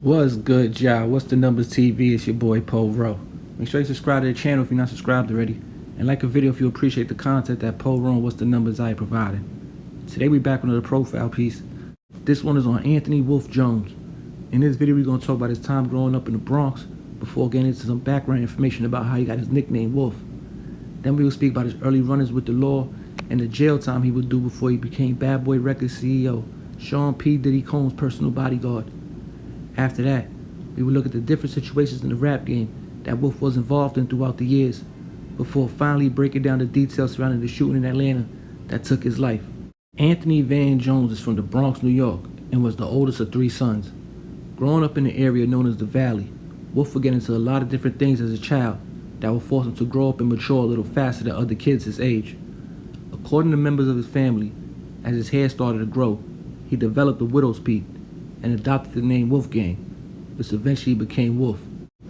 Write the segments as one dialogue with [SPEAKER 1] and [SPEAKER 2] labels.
[SPEAKER 1] What's good, y'all? What's the numbers TV? It's your boy Poe Rowe. Make sure you subscribe to the channel if you're not subscribed already, and like a video if you appreciate the content that Poe Rowe and What's the Numbers I provided. Today we back with another profile piece. This one is on Anthony Wolf Jones. In this video we're going to talk about his time growing up in the Bronx before getting into some background information about how he got his nickname Wolf. Then we will speak about his early run-ins with the law and the jail time he would do before he became Bad Boy Records CEO, Sean P. Diddy Combs' personal bodyguard. After that, we will look at the different situations in the rap game that Wolf was involved in throughout the years, before finally breaking down the details surrounding the shooting in Atlanta that took his life. Anthony Van Jones is from the Bronx, New York, and was the oldest of three sons. Growing up in the area known as the Valley, Wolf would get into a lot of different things as a child that would force him to grow up and mature a little faster than other kids his age. According to members of his family, as his hair started to grow, he developed a widow's peak and adopted the name Wolfgang, which eventually became Wolf.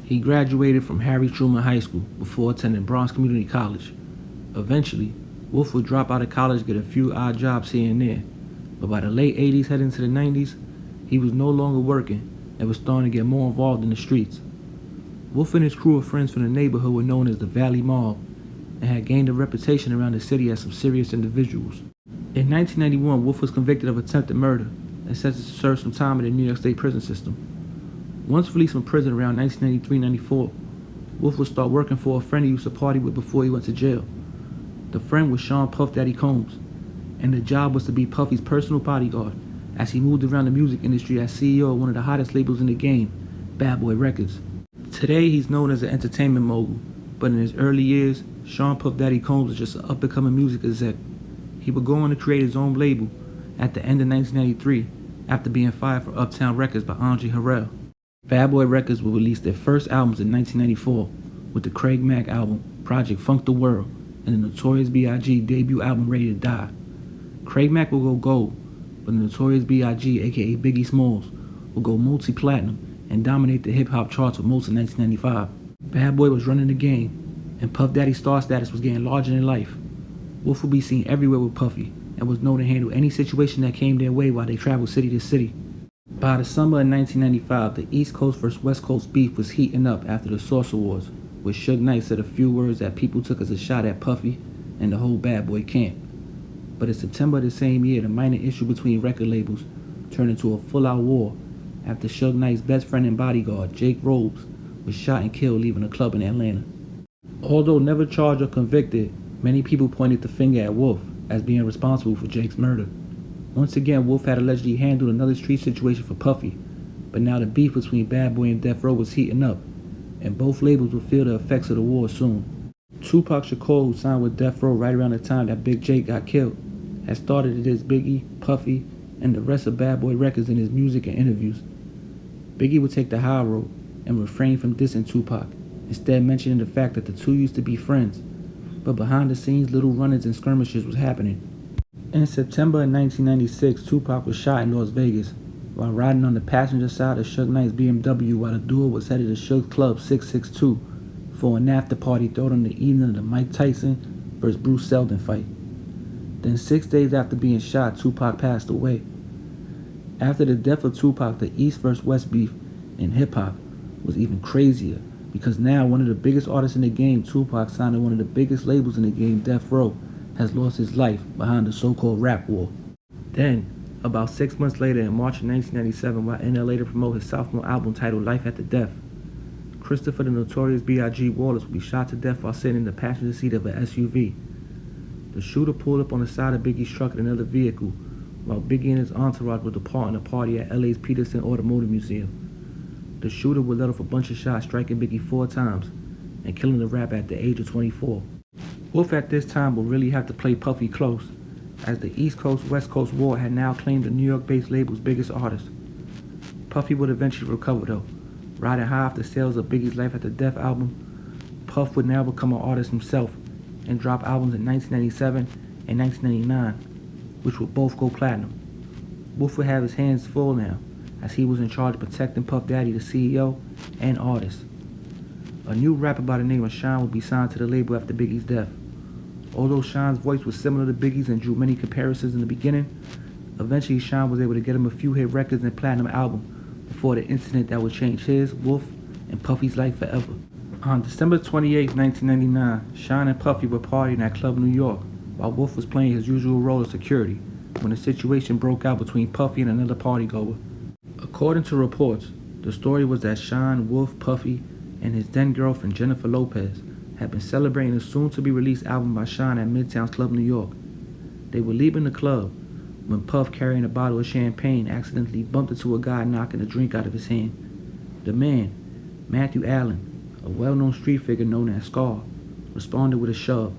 [SPEAKER 1] He graduated from Harry Truman High School before attending Bronx Community College. Eventually, Wolf would drop out of college, get a few odd jobs here and there, but by the late 80s heading into the 90s, he was no longer working and was starting to get more involved in the streets. Wolf and his crew of friends from the neighborhood were known as the Valley Mobb and had gained a reputation around the city as some serious individuals. In 1991, Wolf was convicted of attempted murder and sentenced to serve some time in the New York State prison system. Once released from prison around 1993-94, Wolf would start working for a friend he used to party with before he went to jail. The friend was Sean Puff Daddy Combs, and the job was to be Puffy's personal bodyguard as he moved around the music industry as CEO of one of the hottest labels in the game, Bad Boy Records. Today he's known as an entertainment mogul, but in his early years, Sean Puff Daddy Combs was just an up-and-coming music exec. He would go on to create his own label at the end of 1993 after being fired for Uptown Records by Andre Harrell. Bad Boy Records would release their first albums in 1994 with the Craig Mack album, Project Funk the World, and the Notorious B.I.G. debut album, Ready to Die. Craig Mack will go gold, but the Notorious B.I.G., aka Biggie Smalls, will go multi-platinum and dominate the hip-hop charts for most of 1995. Bad Boy was running the game, and Puff Daddy's star status was getting larger than life. Wolf would be seen everywhere with Puffy, and was known to handle any situation that came their way while they traveled city to city. By the summer of 1995, the East Coast vs. West Coast beef was heating up after the Source Awards, where Suge Knight said a few words that people took as a shot at Puffy and the whole Bad Boy camp. But in September of the same year, the minor issue between record labels turned into a full-out war after Suge Knight's best friend and bodyguard, Jake Robes, was shot and killed leaving a club in Atlanta. Although never charged or convicted, many people pointed the finger at Wolf as being responsible for Jake's murder. Once again, Wolf had allegedly handled another street situation for Puffy, but now the beef between Bad Boy and Death Row was heating up, and both labels would feel the effects of the war soon. Tupac Shakur, who signed with Death Row right around the time that Big Jake got killed, had started to diss Biggie, Puffy, and the rest of Bad Boy Records in his music and interviews. Biggie would take the high road and refrain from dissing Tupac, instead mentioning the fact that the two used to be friends, but behind the scenes little run-ins and skirmishes was happening. In September of 1996, Tupac was shot in Las Vegas while riding on the passenger side of Suge Knight's BMW while the duo was headed to Suge's Club 662 for an after party thrown on the evening of the Mike Tyson vs. Bruce Seldon fight. Then 6 days after being shot, Tupac passed away. After the death of Tupac, the East vs. West beef in hip-hop was even crazier, because now one of the biggest artists in the game, Tupac, signed to one of the biggest labels in the game, Death Row, has lost his life behind the so-called rap war. Then, about 6 months later, in March of 1997, while in LA to promote his sophomore album titled Life After Death, Christopher the Notorious B.I.G. Wallace would be shot to death while sitting in the passenger seat of an SUV. The shooter pulled up on the side of Biggie's truck in another vehicle, while Biggie and his entourage were departing a party at LA's Peterson Automotive Museum. The shooter would let off a bunch of shots, striking Biggie 4 times and killing the rapper at the age of 24. Wolf at this time will really have to play Puffy close, as the East Coast-West Coast war had now claimed the New York-based label's biggest artist. Puffy would eventually recover though, riding high off the sales of Biggie's Life After Death album. Puff would now become an artist himself and drop albums in 1997 and 1999, which would both go platinum. Wolf would have his hands full now, as he was in charge of protecting Puff Daddy, the CEO and artist. A new rapper by the name of Sean would be signed to the label after Biggie's death. Although Sean's voice was similar to Biggie's and drew many comparisons in the beginning, eventually Sean was able to get him a few hit records and platinum album before the incident that would change his, Wolf, and Puffy's life forever. On December 28, 1999, Sean and Puffy were partying at Club New York while Wolf was playing his usual role of security when a situation broke out between Puffy and another partygoer. According to reports, the story was that Sean, Wolf, Puffy, and his then-girlfriend Jennifer Lopez had been celebrating a soon-to-be-released album by Sean at Midtown's Club New York. They were leaving the club when Puff, carrying a bottle of champagne, accidentally bumped into a guy knocking a drink out of his hand. The man, Matthew Allen, a well-known street figure known as Scar, responded with a shove.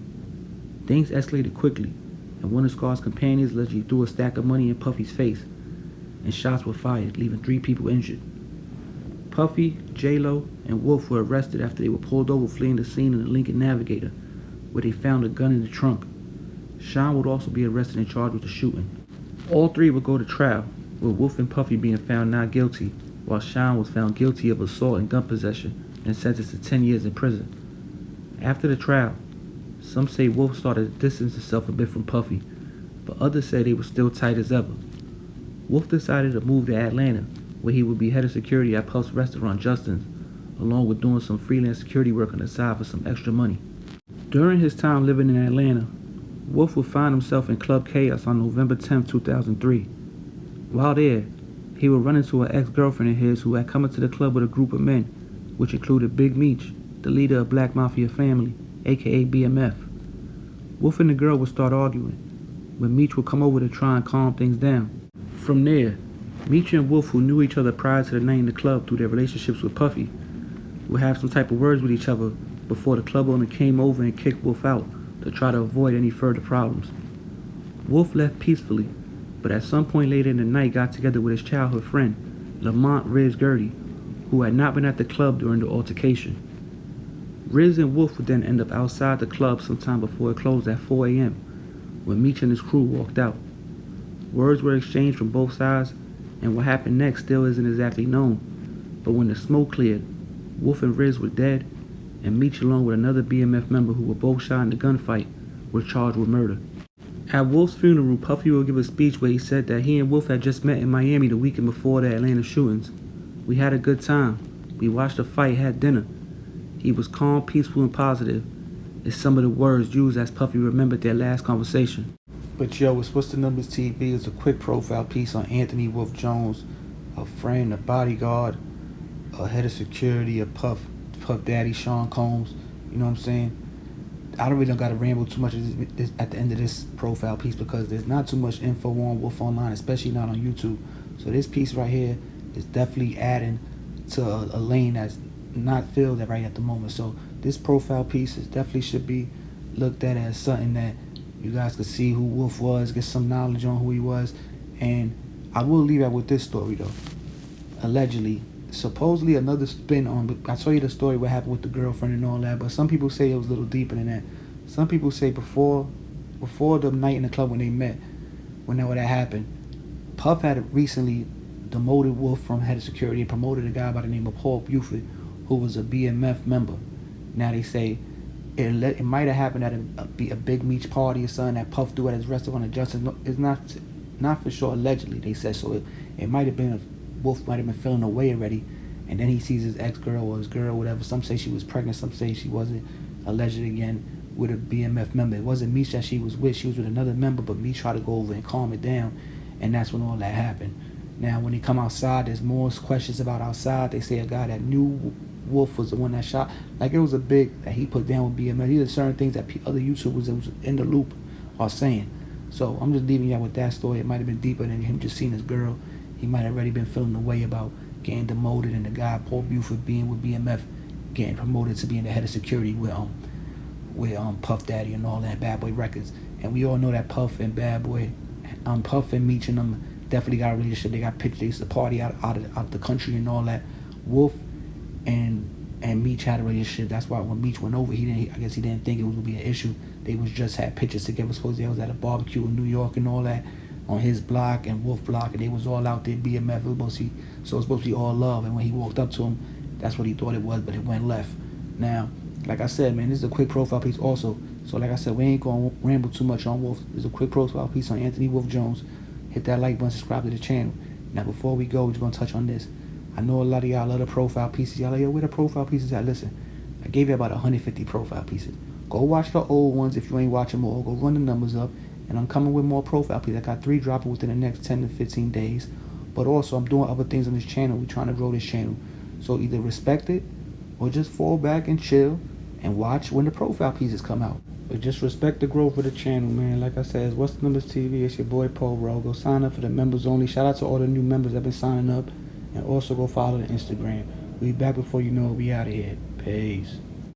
[SPEAKER 1] Things escalated quickly, and one of Scar's companions allegedly threw a stack of money in Puffy's face, and shots were fired, leaving 3 people injured. Puffy, J-Lo, and Wolf were arrested after they were pulled over fleeing the scene in the Lincoln Navigator, where they found a gun in the trunk. Sean would also be arrested and charged with the shooting. All 3 would go to trial, with Wolf and Puffy being found not guilty, while Sean was found guilty of assault and gun possession and sentenced to 10 years in prison. After the trial, some say Wolf started to distance himself a bit from Puffy, but others say they were still tight as ever. Wolf decided to move to Atlanta, where he would be head of security at Puff's restaurant Justin's, along with doing some freelance security work on the side for some extra money. During his time living in Atlanta, Wolf would find himself in Club Chaos on November 10, 2003. While there, he would run into an ex-girlfriend of his who had come into the club with a group of men, which included Big Meech, the leader of Black Mafia Family, aka BMF. Wolf and the girl would start arguing, when Meech would come over to try and calm things down. From there, Meech and Wolf, who knew each other prior to the night in the club through their relationships with Puffy, would have some type of words with each other before the club owner came over and kicked Wolf out to try to avoid any further problems. Wolf left peacefully, but at some point later in the night got together with his childhood friend, Lamont Riz Gertie, who had not been at the club during the altercation. Riz and Wolf would then end up outside the club sometime before it closed at 4 a.m. when Meech and his crew walked out. Words were exchanged from both sides, and what happened next still isn't exactly known, but when the smoke cleared, Wolf and Riz were dead, and Meech, along with another BMF member who were both shot in the gunfight, were charged with murder. At Wolf's funeral, Puffy will give a speech where he said that he and Wolf had just met in Miami the weekend before the Atlanta shootings. "We had a good time. We watched the fight, had dinner. He was calm, peaceful, and positive," is some of the words used as Puffy remembered their last conversation. But yo, it's What's the Numbers TV. It's a quick profile piece on Anthony Wolf Jones, a friend, a bodyguard, a head of security, a Puff Daddy, Sean Combs. You know what I'm saying? I don't really got to ramble too much at the end of this profile piece because there's not too much info on Wolf online, especially not on YouTube. So this piece right here is definitely adding to a lane that's not filled right at the moment. So this profile piece definitely should be looked at as something that you guys could see who Wolf was, get some knowledge on who he was. And I will leave out with this story though. Allegedly, supposedly another spin on, I told you the story what happened with the girlfriend and all that, but some people say it was a little deeper than that. Some people say before the night in the club when they met, whenever that happened, Puff had recently demoted Wolf from head of security and promoted a guy by the name of Paul Buford, who was a BMF member. Now they say it might have happened at a Big Meech party or something that Puff threw at his restaurant in Justice. It's not for sure. Allegedly, they said so. It might have been Wolf might have been feeling away already, and then he sees his ex-girl or his girl, whatever. Some say she was pregnant, some say she wasn't. Alleged again with a BMF member. It wasn't Meech that she was with another member, but Meech tried to go over and calm it down, and that's when all that happened. Now, when they come outside, there's more questions about outside. They say a guy that knew Wolf was the one that shot. Like, it was a big that he put down with BMF. These are certain things that other YouTubers that was in the loop are saying. So I'm just leaving you out with that story. It might have been deeper than him just seeing his girl. He might have already been feeling the way about getting demoted, and the guy Paul Buford being with BMF, getting promoted to being the head of security with Puff Daddy and all that Bad Boy Records. And we all know that Puff and Bad Boy, Puff and Meech and them definitely got a relationship. They got pictures. They used to party out of the country and all that. Wolf and Meech had a relationship. That's why when Meech went over, I guess he didn't think it was gonna be an issue. They was just had pictures together. Supposedly, they was at a barbecue in New York and all that, on his block and Wolf block, and they was all out there BMF. It was supposed to be all love. And when he walked up to him, that's what he thought it was, but it went left. Now, like I said, man, this is a quick profile piece also. So like I said, we ain't gonna ramble too much on Wolf. This is a quick profile piece on Anthony Wolf Jones. Hit that like button, subscribe to the channel. Now, before we go, we're gonna touch on this. I know a lot of y'all love the profile pieces. Y'all like, yo, where the profile pieces at? Listen, I gave you about 150 profile pieces. Go watch the old ones if you ain't watching more. Go run the numbers up. And I'm coming with more profile pieces. I got 3 dropping within the next 10 to 15 days. But also, I'm doing other things on this channel. We're trying to grow this channel. So either respect it or just fall back and chill and watch when the profile pieces come out. But just respect the growth of the channel, man. Like I said, it's What's the Numbers TV. It's your boy Paul Rowe. Go sign up for the members only. Shout out to all the new members that have been signing up. And also go follow the Instagram. We back before you know it. We out of here. Peace.